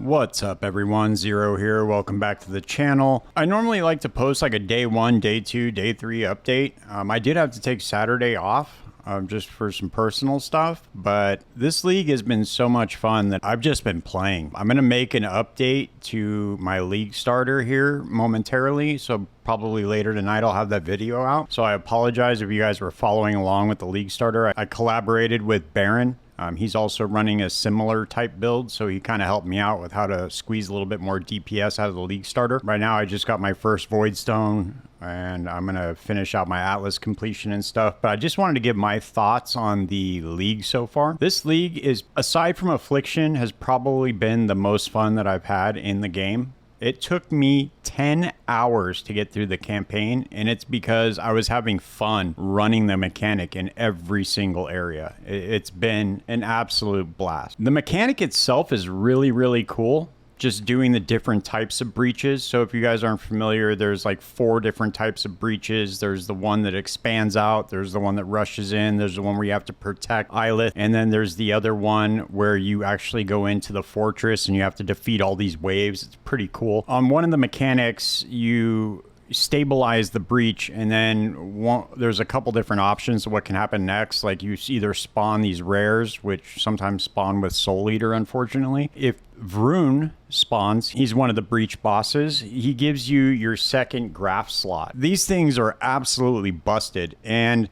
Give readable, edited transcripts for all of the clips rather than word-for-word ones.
What's up everyone, Zero here, welcome back to the channel. I normally like to post like a day 1, day 2, day 3 update. I did have to take Saturday off just for some personal stuff, but this league has been so much fun that I've just been playing. I'm going to make an update to my league starter here momentarily, so probably later tonight I'll have that video out. So I apologize if you guys were following along with the league starter. I collaborated with Baron. He's also running a similar type build, so he kind of helped me out with how to squeeze a little bit more DPS out of the league starter. Right now, I just got my first Void Stone, and I'm going to finish out my Atlas completion and stuff. But I just wanted to give my thoughts on the league so far. This league is, aside from Affliction, has probably been the most fun that I've had in the game. It took me 10 hours to get through the campaign, and it's because I was having fun running the mechanic in every single area. It's been an absolute blast. The mechanic itself is really, really cool. Just doing the different types of breaches. So if you guys aren't familiar, there's like 4 different types of breaches. There's the one that expands out. There's the one that rushes in. There's the one where you have to protect Islet. And then there's the other one where you actually go into the fortress and you have to defeat all these waves. It's pretty cool. On one of the mechanics, you stabilize the breach, and then there's a couple different options of what can happen next. Like you either spawn these rares, which sometimes spawn with Soul Eater, unfortunately. If Vroon spawns, he's one of the breach bosses, he gives you your second graft slot. These things are absolutely busted, and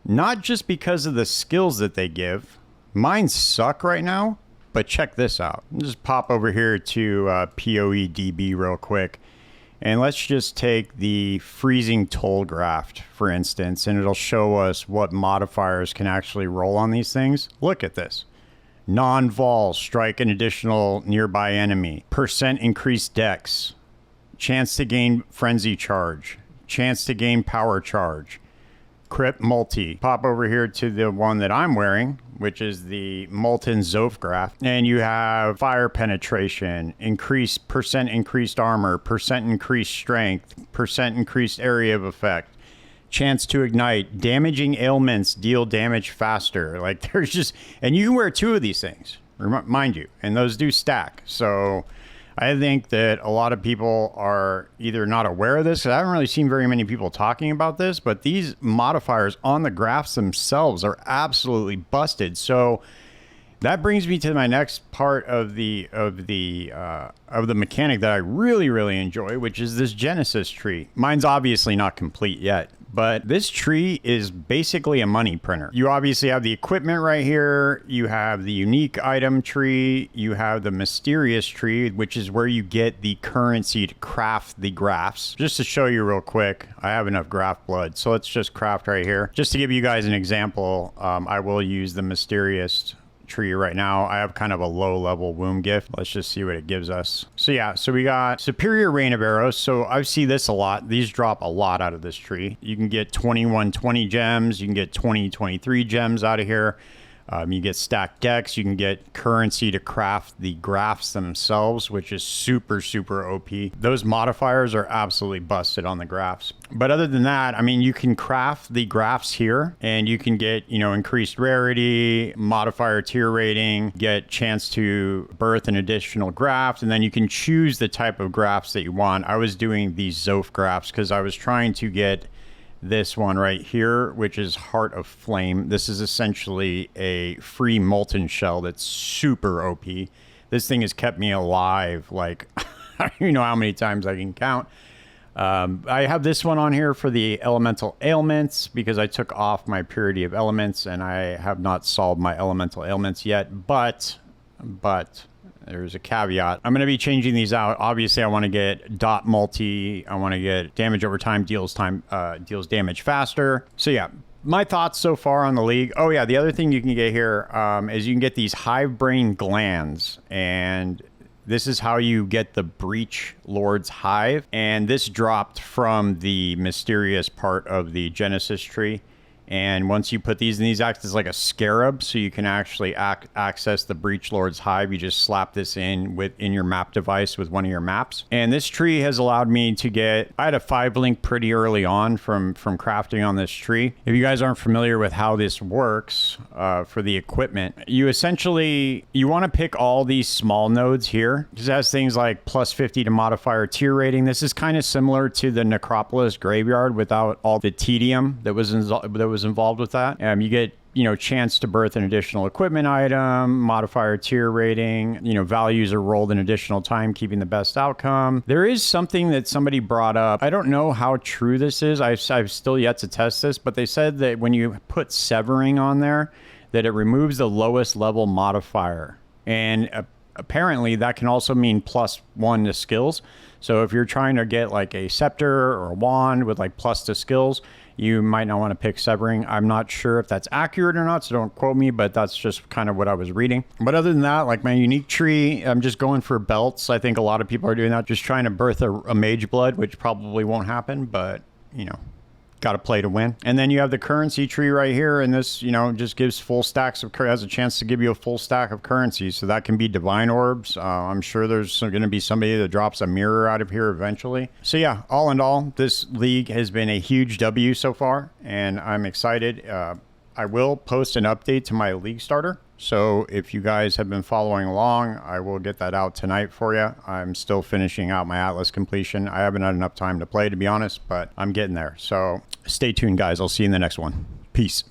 not just because of the skills that they give. Mine suck right now, but check this out. Just pop over here to PoE real quick. And let's just take the freezing toll graft, for instance, and it'll show us what modifiers can actually roll on these things. Look at this. Non-vol, strike an additional nearby enemy. Percent increased dex. Chance to gain frenzy charge. Chance to gain power charge. Crypt multi. Pop over here to the one that I'm wearing, which is the Molten Zoph graft. And you have fire penetration, percent increased armor, percent increased strength, percent increased area of effect, chance to ignite, damaging ailments deal damage faster. Like there's just, and you can wear 2 of these things, mind you, and those do stack. So I think that a lot of people are either not aware of this. I haven't really seen very many people talking about this, but these modifiers on the grafts themselves are absolutely busted. So that brings me to my next part of the mechanic that I really, really enjoy, which is this Genesis tree. Mine's obviously not complete yet, but this tree is basically a money printer. You obviously have the equipment right here. You have the unique item tree. You have the mysterious tree, which is where you get the currency to craft the grafts. Just to show you real quick, I have enough graft blood. So let's just craft right here. Just to give you guys an example, I will use the mysterious tree right now. I have kind of a low level womb gift. Let's just see what it gives us. So yeah, so we got superior rain of arrows. So I see this a lot. These drop a lot out of this tree. You can get 2120 gems. You can get 2023 gems out of here. You get stacked decks. You can get currency to craft the grafts themselves, which is super, super OP. Those modifiers are absolutely busted on the grafts. But other than that, I mean, you can craft the grafts here and you can get, you know, increased rarity, modifier tier rating, get chance to birth an additional graft, and then you can choose the type of grafts that you want. I was doing these Zoph grafts because I was trying to get this one right here, which is Heart of Flame. This is essentially a free molten shell that's super OP. This thing has kept me alive, like, I don't even know how many times I can count. I have this one on here for the elemental ailments because I took off my purity of elements and I have not solved my elemental ailments yet, but there's a caveat. I'm going to be changing these out. Obviously, I want to get dot multi. I want to get damage over time deals damage faster. So yeah, my thoughts so far on the league. Oh yeah, the other thing you can get here is you can get these hive brain glands, and this is how you get the Breach Lord's Hive. And this dropped from the mysterious part of the Genesis tree. And once you put these in, these act as like a scarab, so you can actually access the Breach Lord's Hive. You just slap this in your map device with one of your maps. And this tree has allowed me to get, I had a 5-link pretty early on from crafting on this tree. If you guys aren't familiar with how this works for the equipment, you want to pick all these small nodes here. This has things like plus 50 to modifier tier rating. This is kind of similar to the Necropolis Graveyard without all the tedium that was involved with that. You get, chance to birth an additional equipment item, modifier tier rating, values are rolled in additional time, keeping the best outcome. There is something that somebody brought up. I don't know how true this is. I've still yet to test this, but they said that when you put severing on there, that it removes the lowest level modifier. And apparently that can also mean +1 to skills. So if you're trying to get like a scepter or a wand with like plus to skills, you might not want to pick severing. I'm not sure if that's accurate or not, so don't quote me, but that's just kind of what I was reading. But other than that, like my unique tree, I'm just going for belts. I think a lot of people are doing that, just trying to birth a mage blood, which probably won't happen, but got to play to win. And then you have the currency tree right here, and this, just gives full stacks of, has a chance to give you a full stack of currency. So that can be divine orbs. I'm sure there's going to be somebody that drops a mirror out of here eventually. So yeah, all in all, this league has been a huge W so far, and I'm excited. I will post an update to my league starter. So if you guys have been following along, I will get that out tonight for you. I'm still finishing out my Atlas completion. I haven't had enough time to play, to be honest, but I'm getting there. So stay tuned, guys. I'll see you in the next one. Peace.